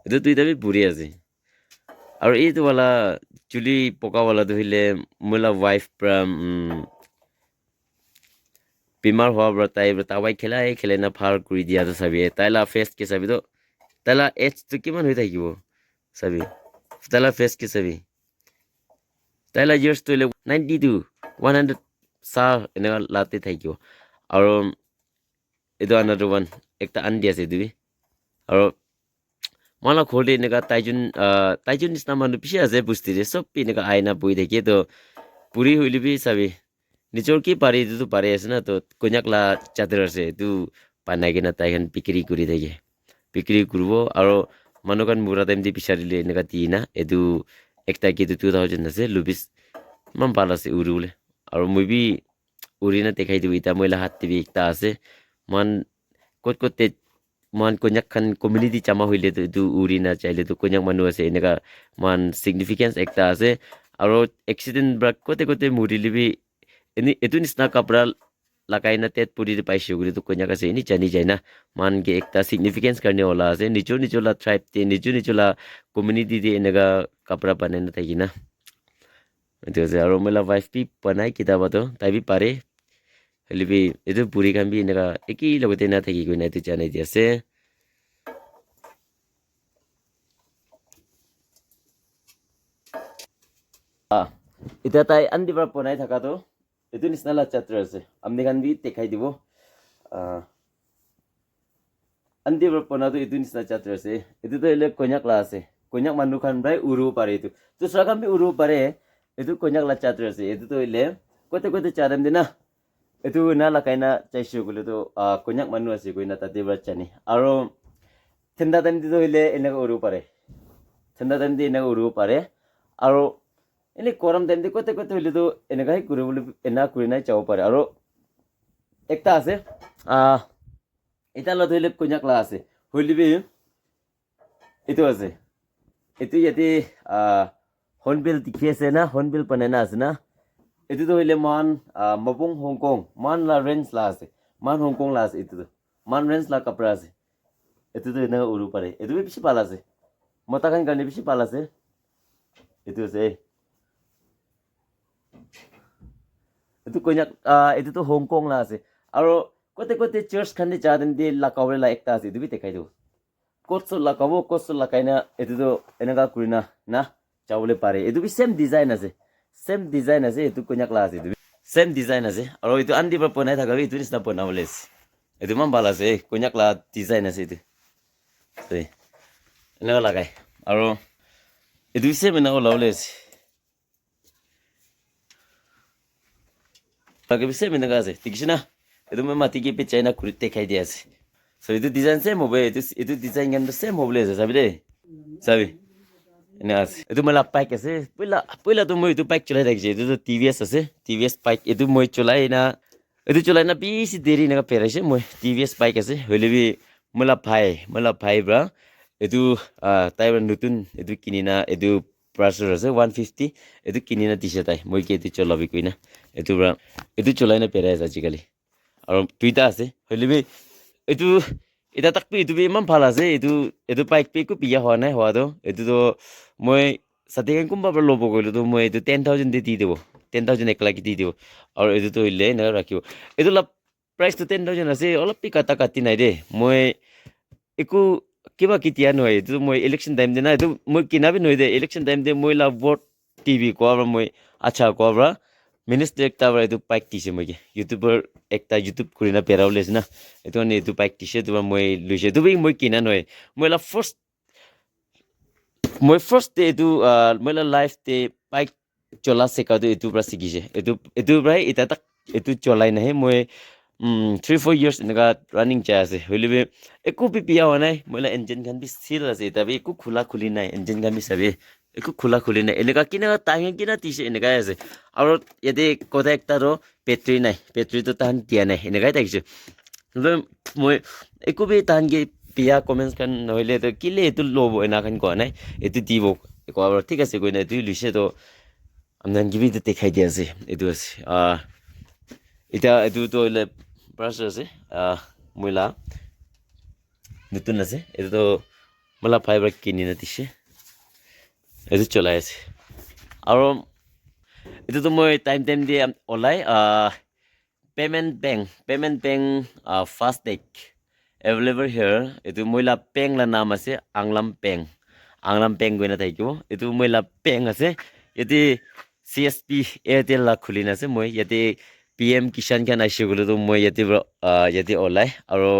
এইটো দুইটা বি পুৰি আছে আৰু এইটো वाला চুলি পকা वालाটো হইলে মোলা ওয়াইফ বেমাৰ হোৱাৰ পৰা তাই খেলে না ভাল কৰি দিয়াটো চাবি তাইলা ফেচ কি চাবি তো তাইলা এজটো কিমান হৈ থাকিব চাবি তাইলা ফেচ কি চাবি তাইলা ইয়াৰ্ছ তো 92 100 সা এনেকা লাতে থাকিব আৰু এইটো আনাৰ ওৱান একটা আন দি আছে দিবি আৰু মালা খোলে এনেকা তাইজুন নিচিনা মানুহ পিছে আছে বুস্তিৰে চব এনেকা আইনা বহি থাকে তো পুৰি হইলিবি চাবি নিজৰ কি পাৰি এইটোতো পাৰি আছে না তো কন্যাক লা চাদৰ আছে এইটো পানাই কিনে তাইখন বিক্ৰী কৰি থাকে বিক্ৰী কৰিব আৰু মানুহখন মুৰা টাইম দি বিচাৰিলে এনেকা দি না এইটো একটা কিটো 2000 আছে লুবিছ ইমান ভাল আছে উৰিবলৈ আৰু মই বি উৰি না দেখাই দিব এতিয়া মই হাত টিভি একটা আছে মান ক'ত মান কন্যাক খান কমিউনিটি জামা হইলে তো এইটো উৰি না চাইলে তো কন্যাক মানুহ আছে এনেকা মান চিগনিফিকেন্স একটা আছে আৰু এক্সিডেণ্ট ব্ৰাক ক'তে মৰিলিবি এইটো নিচিনা কাপড়া লাগাই না তেত পুৰি পাইছো বুলি তো কন্যাক আছে এনি জানি যায় না মান কে একটা সিগনিফিকেন্স কাৰণে ওলা আছে নিজৰ লা ট্ৰাইব তে নিজৰ লা কমিউনিটি দি এনেকা কাপড়া পানে না থাকি না এইটো আছে আৰু মেলা ৱাইফ বি বনাই কিতাবাতো তাই বি পাৰে হলিবি এইটো পুৰি কাম বি এনেকা একেই লগতে না থাকি গৈ না এইটো জানাই দি আছে এতিয়া তাই আন্দি পৰা বনাই থাকাটো এইটো নিচিনা লা ছাত্ৰ আছে আমনি খান বি দেখাই দিব আন্দি পৰা বনাটো এইটো নিচিনা ছাত্ৰ আছে এইটোতো এলে কন্যাক লা আছে কন্যাক মানুহ খান প্ৰায় উৰিব পাৰে এইটো দুসৰা কাম বি উৰিব পাৰে এইটো কন্যাক লা ছাত্ৰ আছে এইটোতো এলে ক'তে চাৰাম দি না এইটো না লাগাই না চাইছো গ'লে তো কন্যাক মানুহ আছে গৈ না তাতে পৰা জানি আৰু ঠাণ্ডা টাইম দিতো হইলে এনেকা উৰিব পাৰে ঠাণ্ডা টাইম দি এনেকা উৰিব পাৰে আৰু এনে গৰম টাইম দি ক'তে হইলেতো এনেকাই কৰিবলৈ এনা কৰি নাই যাব পাৰে আৰু একটা আছে এটা লত হইলে কন্যাক লা আছে হইলিবি এইটো আছে এইটো ইয়াতে হৰ্ণবিল দেখি আছে না হৰ্ণবিল বনাই না আছে না এইটোতো হইলে মান মবং হংকং মান লা ৰেঞ্জ লা আছে মান হংকং লা আছে এইটোতো মান ৰেঞ্জ লা কাপড়া আছে এইটোতো এনেকা উৰিব পাৰে এইটো বেছি ভাল আছে মতা খান কাৰণে বেছি ভাল আছে এইটো আছে এইটো কন্যাক এইটোতো হংকং লা আছে আৰু ক'তে চাৰ্চ খান দি যাদেন দি লাগাবলৈ লা একটা আছে এইটো বি দেখাই দিব ক'ত লাগাব ক'ত লাগাই না এইটোতো এনেকা কৰি না যাবলৈ পাৰে এইটো বি চেম ডিজাইন আছে এইটো কন্যাক লা আছে এইটো চেম ডিজাইন আছে আৰু এইটো আন্দি পৰা বনাই থাকা এইটো নিচিনা বনাবলৈ আছে এইটো ইমান ভাল আছে কন্যাক লা ডিজাইন আছে এইটো এনেকা লাগাই আৰু এইটো চেম এনেকা ওলাবলৈ আছে বাকি চেম এনেকা আছে দেখিছে না এইটো মই মাটি কি চাইনা ঘূৰি দেখাই দিয়া আছে চ' এইটো ডিজাইন চেম হ'ব এইটো ডিজাইন কিন্তু চেম হ'বলৈ আছে চাবি দেই চাবি এনেকা আছে এইটো মানে বাইক আছে পইলাতো মই এইটো বাইক চলাই থাকিছে এইটোতো টিভিএছ আছে টিভিএছ বাইক এইটো মই চলাই না বেছি দেৰি এনেকা পেৰাইছে মই টিভিএছ বাইক আছে হ'লে বি মোলা ভাই পৰা এইটো তাই নতুন এইটো কিনি না এইটো প্ৰাইচৰ আছে 150 এইটো কিনি না দিছে তাই মই কি এইটো চলাবি কৈ না এইটো পৰা এইটো চলাই না পেৰাই আছে আজিকালি আৰু দুইটা আছে হ'লে বি এইটো এতিয়া তাক এইটো ইমান ভাল আছে এইটো বাইক একো বিয়া হোৱা নাই হোৱাটো এইটোতো মই চাতিখন কোনোবা পৰা ল'ব গ'লেতো মই এইটো 10,000 দি দিব 10,000 এক লাখ দি দিব আৰু এইটোতো হ'লে এনেকৈ ৰাখিব এইটো অলপ প্ৰাইচটো 10,000 আছে অলপ কাটি নাই দেই মই একো কিবা কেতিয়া নহয় এইটো মই ইলেকশ্যন টাইম দি না এইটো মই কিনাবি নহয় দে ইলেকশ্যন টাইম দি মই ভোট টিভি কোৱাৰ পৰা মই আচ্ছা কোৱাৰ পৰা মিনিষ্টাৰ একটা পৰা এইটো বাইক দিছে মই ইউটিউবৰ একটা ইউটিউব কৰি না পেৰা ওলাইছে না এইটো মানে এইটো বাইক দিছে তোমাৰ মই লৈছে এইটো মই কিনা নহয় মই ফাৰ্ষ্ট এইটো মই লাইফ ডে বাইক চলা শিকাটো এইটোৰ পৰা শিকিছে এইটোৰ পৰাই এতিয়া তাক এইটো চলাই নাহে মই 3-4 years এনেকা ৰানিং চাই আছে হ'লে একো বিয়া হোৱা নাই মই ইঞ্জিন খান বি স্থিৰ আছে এতিয়া একো খোলা নাই ইঞ্জিন খান বি চাবি একো খোলা নাই এনেকা কিনা দিছে এনেকাই আছে আৰু ইয়াতে কথা একটা বেটাৰী নাই বেটাৰীটো তাহান দিয়া নাই এনেকাই থাকিছে মই একো বি তাহান বিয়া কমেণ্টছ খান নহ'লে কিলে এইটো ল'ব এনাখান কোৱা নাই এইটো দিব কোৱা বাৰু ঠিক আছে কৈ নাই এইটো লৈছে তো আপনার কিবি দেখাই দিয়া আছে এইটো আছে এতিয়া এইটোতো হ'লে ব্ৰাছ আছে মইলা নতুন আছে এইটোতো मला फाइबर किनी ना दिसे এইটো চলাই আছে আৰু এইটোতো মই টাইম দিয়ে ওলাই payment bank first take available here এইটো মইলা পেংলা নাম আছে আংলাম পেং গৈ নাথাকিব এইটো মইলা পেং আছে ইয়াতে CSP এয়াৰটেল লা খুলি আছে মই ইয়াতে PM কিষাণ খান আইছে গ'লেতো মই ইয়াতে ওলাই আৰু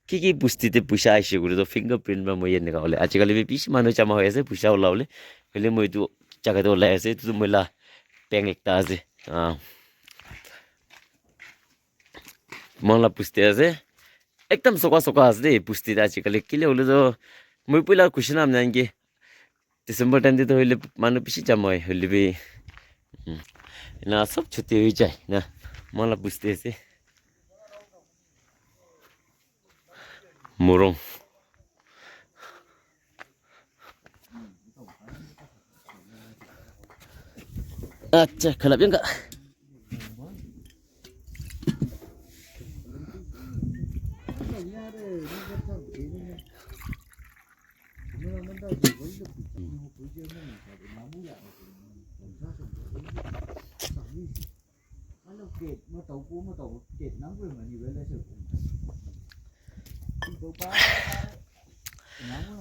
কি বস্তুতে পইচা আইছে গ'লেতো ফিংগাৰপ্ৰিণ্ট বা মই এনেকুৱা ওলাই আজিকালি বেছি মানুহ জমা হৈ আছে পইচা ওলাবলৈ হ'লে মই এইটো জাগাতে ওলাই আছে এইটো মইলা পেং একটা আছে মহলা পুষ্টি আছে একদম চকা আছে দেই পুষ্টিত আজিকালি কিলে হ'লেতো মই পইলা কৈছোঁ না নাকি ডিচেম্বৰ টাইমটোতো হ'লে মানুহ বেছি জমা হয় হ'লে বি না সব ছুটি হৈ যায় না মহলা পুষ্টি আছে মৰং আচ্ছা খেলাবি enggak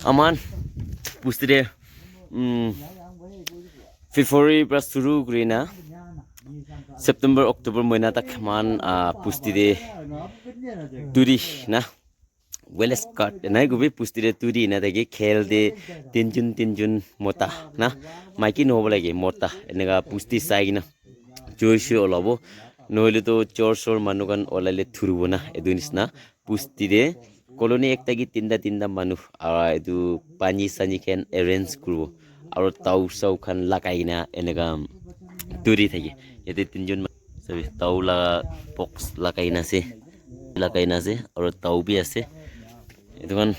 aman pusti deh February pas suruh kurina September Oktober moina tak man pusti deh turi na Wales cut nai gubi pusti deh turi na tagi khel de tinjun mota na maiki no lagi mota enega pusti sai na joishu olabo নহলে তো চোর মানুকান ওলালে থুরব না এদুনিস না পুষ্টি দে colony একটা কি তিনটা মানুহ আর এদু পানি সানি খেন এরেঞ্জ করব আর তাও সাউ খান লাগাই না এনেকা তুরি থাকে এতে তিনজন সবি তাও বক্স লাগাই না আছে আর তাও বি আছে এদুকান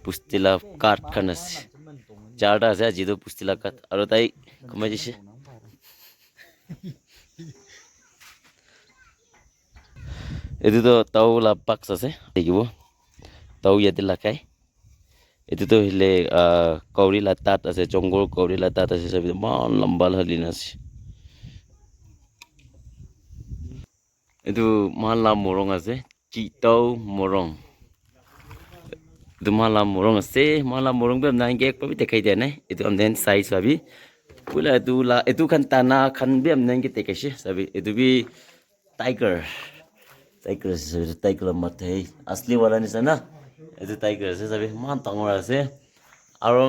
পুষ্টিলা কাঠ খান আছে চারটা আছে আজিতো পুষ্টিলা কাঠ আর তাই কমাই দিছে এইটোতো তাও বাক্স আছে দেখিব তাও ইয়াতে লাগাই এইটোতো হলে কৌৰি লাতাত আছে জংগল কৌৰি লাতাত আছে সব ইমান লম্বা হলিন আছে এইটো মালা মৰং আছে চিতাও মৰং এইটো মালা মৰং আছে মালা মৰং বি নাইকে একবাবি দেখাই দিয়া নাই এইটো আমদেন চাই চাবি পুলা এইটো খান টানা খান বি আমদেনকে দেখাইছে চাবি এইটো বি tiger Tiger mate asli wala ni sana itu tiger ase sabi man tangor ase aro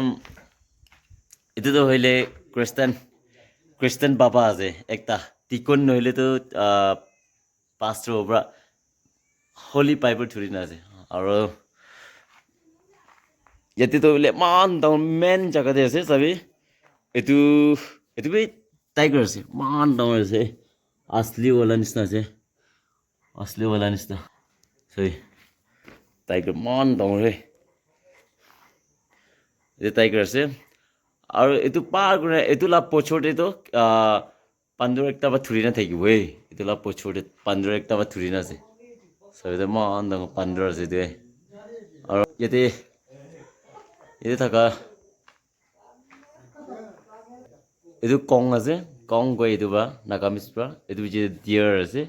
itu to hoile Christian baba ase ekta tikon noile to pastor obra holy bible thuri na ase aro yati to hoile man tangor main jaga de ase sabi itu bi tiger ase man tangor ase asli wala ni sana ase असली वाला निस्ता सही tiger मान दौरे ये tiger से और इतु पार करे इतु ला पोछोटे तो 15 एकटा बा थुरी ना थाकी वे इतु ला पोछोटे 15 एकटा बा थुरी ना से सही तो मान दंग 15 से दे और ये थाका इतु कोंग আছে कोंग को इतु बा नागामिस बा इतु जे डियर আছে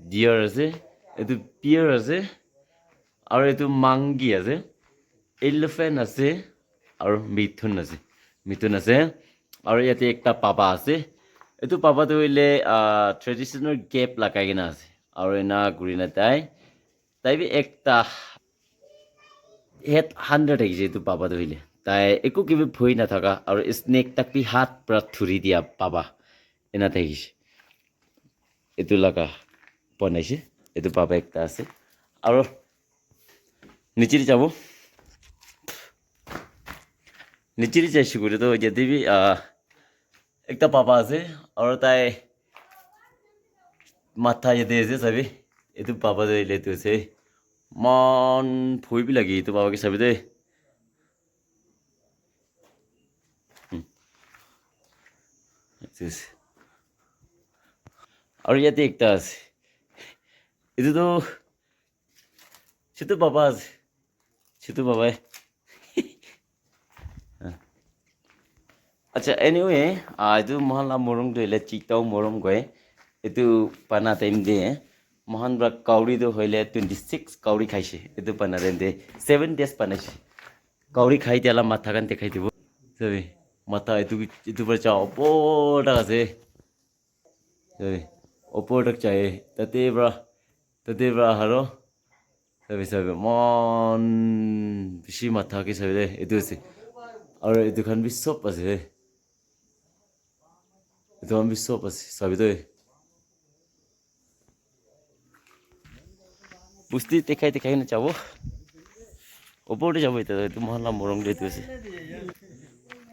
ডিয়াৰ আছে এইটো পিয়াৰ আছে আৰু এইটো মাংগি আছে এলিফেন্ট আছে আৰু মিথুন আছে আৰু ইয়াতে একটা পাপা আছে এইটো পাপাটো হইলে ট্ৰেডিশনাল গেপ লাগাই কিনা আছে আৰু এনা ঘূৰি না তাই বি একটা হেড 100 আহিছে এইটো পাপাটো হইলে তাই একো কিবি ভয় নাথাকা আৰু স্নেক তাক বি হাত পৰা থুৰি দিয়া পাপা এনা থাকিছে এইটো লাগা বনাইছে এইটো পাপা একটা আছে আৰু নিচিৰি যাব নিচিৰি যাইছো কৰে তো যদি বি একটা পাপা আছে আৰু তাই মাথা যেতে আছে চাবি এইটো পাপা দিলে তো আছে মান ভয় বি লাগে এইটো পাপাকে চাবি দে আৰু ইয়াতে একটা আছে itu tuh situ papa Acha anyway, itu mahala morong tu ile chitau morong gue itu pana time de mohan bra kauri do hoile 26 kauri khaise itu pana de 7 days panashi kauri khai diala matha kan dekhai dibo sabi matha itu par cha opor ta ase sabi opor tak chahe tate bra haro sabi mon bishi matha ke sabi de itu ase aur itu khan bi sob ase itu khan bi sob ase sabi de pusti dekhai na chabo opor de jabo itu mohala morong de itu ase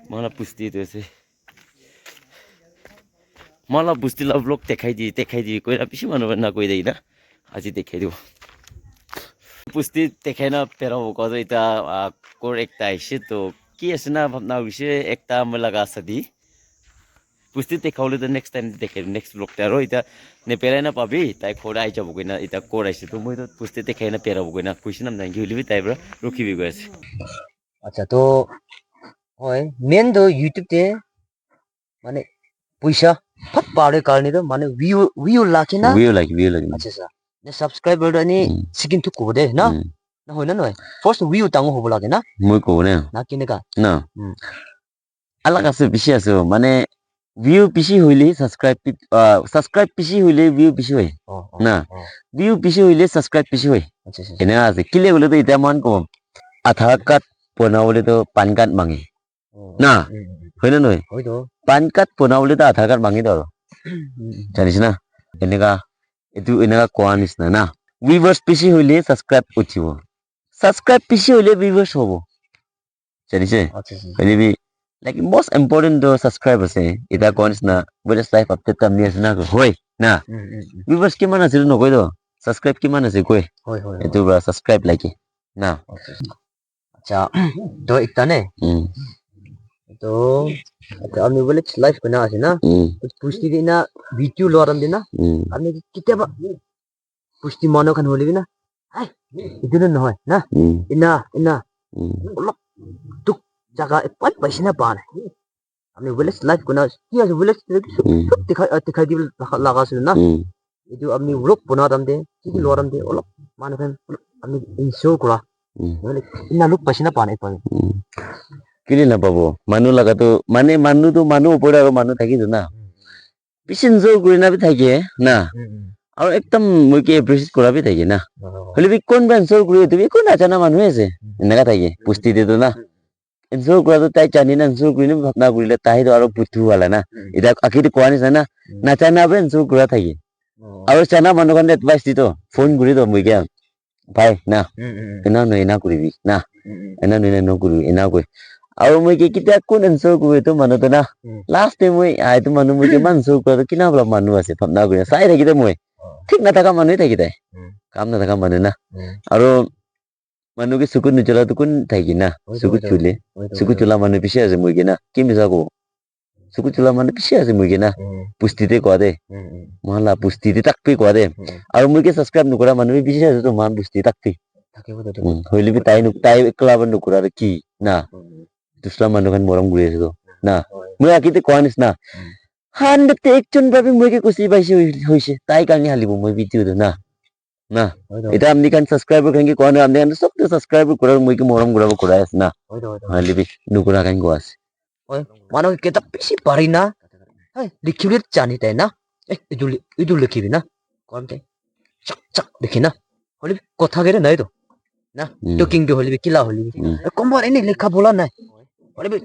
mohala pusti itu ase मला बुस्तीला blog देखाइदिए कोही पिसी मानु ना कोही আজি দেখাই দিব পুষ্টি দেখাই না পেরা কত এটা কোর একটা আইছে তো কি আছে না ভাবনা হইছে একটা মই লাগা আছে দি পুষ্টি দেখাওলে তো নেক্সট টাইম দেখাই নেক্সট ব্লগটা আর এটা নে পেরাই না পাবি তাই খোড়া আই যাব কইনা এটা কোর আইছে তো মই তো পুষ্টি দেখাই না পেরাবো কইনা কইছি নাম নাই গিলিবি তাইব্রা রকিবি গই আছে আচ্ছা তো হয় মেন তো ইউটিউব তে মানে পয়সা ফট পাড়ে কারণে তো মানে ভিউ লাকি না ভিউ লাগে আচ্ছা স্যার নে সাবস্ক্রাইবার নি সিকিন তো কোদে না না হয় না নয় ফার্স্ট ভিউ তাঙ্গ হবো লাগে না মই কো না কিনে কা না আলাগ আছে বেশি আছে মানে ভিউ বেশি হইলে সাবস্ক্রাইব বেশি হইলে ভিউ বেশি হয় না ভিউ বেশি হইলে সাবস্ক্রাইব বেশি হয় আচ্ছা আচ্ছা এনে আছে কিলে বলে তো এটা মান কম আধার কার্ড বনাবলে তো পান কার্ড মাঙে না হয় না নয় হয়তো পান কার্ড বনাবলে তো আধার কার্ড মাঙি দাও জানিস না এনেকা এটু এনেকা কোৱা নিচিনা না ভিউয়ার্স বেশি হইলে সাবস্ক্রাইব উঠিব সাবস্ক্রাইব বেশি হইলে ভিউয়ার্স হব জানিছে আচ্ছা আচ্ছা হইলে like most important to subscribers ita coins na with life update tam niya na hoy na viewers ki man ase no koi do subscribe ki man ase koi হয় হয় etu bra subscribe like na আচ্ছা তো একটা নে তো আপনি বলে live কোনা আছে না পুষ্টি দিনা ভিডিও লরাম দিনা আপনি কিতাবা পুষ্টি মনো খান হলিবি না হাই ইদু নহয় না ইনা অলপ টুক জায়গা পাই পাইছে না পান আপনি বলে লাইভ কোনা কি আছে বলে সব দেখাই দিব লাগা আছে না ইদু আপনি ব্লগ বনাতাম দে কি লরাম দে অলপ মানুহ খান আপনি ইনশো করা মানে ইনা লোক পাইছে না পান পাই কিলি না পাবো মানুহ লাগাতো মানে মানুহ তো মানুহ ওপৰে আৰু মানুহ থাকি না পিছন জোৰ কৰি না বি থাকে না আৰু একদম মই কি এপ্ৰিচিয়েট কৰাবি থাকে না হলে বি কোন বেঞ্চৰ কৰি তুমি কোন নাজানা মানুহ আছে এনেকা থাকে পুষ্টি দিতো না এনজয় কৰাটো তাই জানি না এনজয় কৰি ভাবনা কৰিলে তাইতো আৰু বুদ্ধি হোৱালে না এতিয়া আখিটো কোৱা নিচিনা না নাজানা বে এনজয় কৰা থাকে আৰু জানা মানুহ কাৰণে এডভাইচ দিতো ফোন কৰি তো মই কে ভাই না এনা কৰিবি না এনা নকৰিবি এনা কৈ আৰু মই কি কিটা কোন এনজয় কৰি তো মানুহটো না লাষ্ট টাইম মই আইতো মানুহ মই কিমান এনজয় কৰাটো কিনা বলা মানুহ আছে ভাবনা কৰি চাই থাকিতে মই ঠিক নাথাকা মানুহে থাকি তাই কাম নাথাকা মানুহ না আৰু মানুহ কি চকুত নজ্বলাটো কোন থাকি না চকুত চুলা মানুহ পিছে আছে মই কি না কি মিছা কব চকুত চুলা মানুহ পিছে আছে মই কি না পুষ্টিতে কোৱা দে মহলা পুষ্টিতে তাকপি কোৱা দে আৰু মই কি সাবস্ক্ৰাইব নকৰা মানুহ পিছে আছে তো মান পুষ্টি তাকপি হইলে বি তাই একলা নকৰা আৰু কি না দুসৰা মানুহ খান মৰম কৰি আছে তো না মই আকিতে কোৱা নিচিনা হাণ্ড্ৰেডতে একজন ভাবি মই কি কুচি পাইছে হৈছে তাই কাৰণে হালিব মই ভিডিঅ'টো না না এটা আপনি কান সাবস্ক্ৰাইবাৰ খান কি কোৱা নাই আপনি কান সব তো সাবস্ক্ৰাইবাৰ কৰাৰ মই কি মৰম কৰাব কৰাই আছে না হালিবি নুকুৰা খান কোৱা আছে মানুহ কেটা বেশি পারি না লিখিবলে জানি তাই না ইদু লিখিবি না কমতে চাক চাক দেখি না হলে কথা কেটে নাই তো না টকিং কে হলিবি কিলা হলিবি কমবার এনে লেখা বলা নাই হলিবি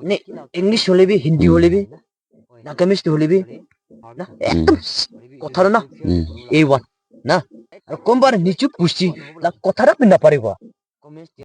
নে ইংলিশ হলিবি হিন্দি হলিবি না কেমিস্ট্রি হলিবি না একদম কথা না এই ওয়ান না কমবার নিচু পুষ্টি কথাটা পিনা পারিবা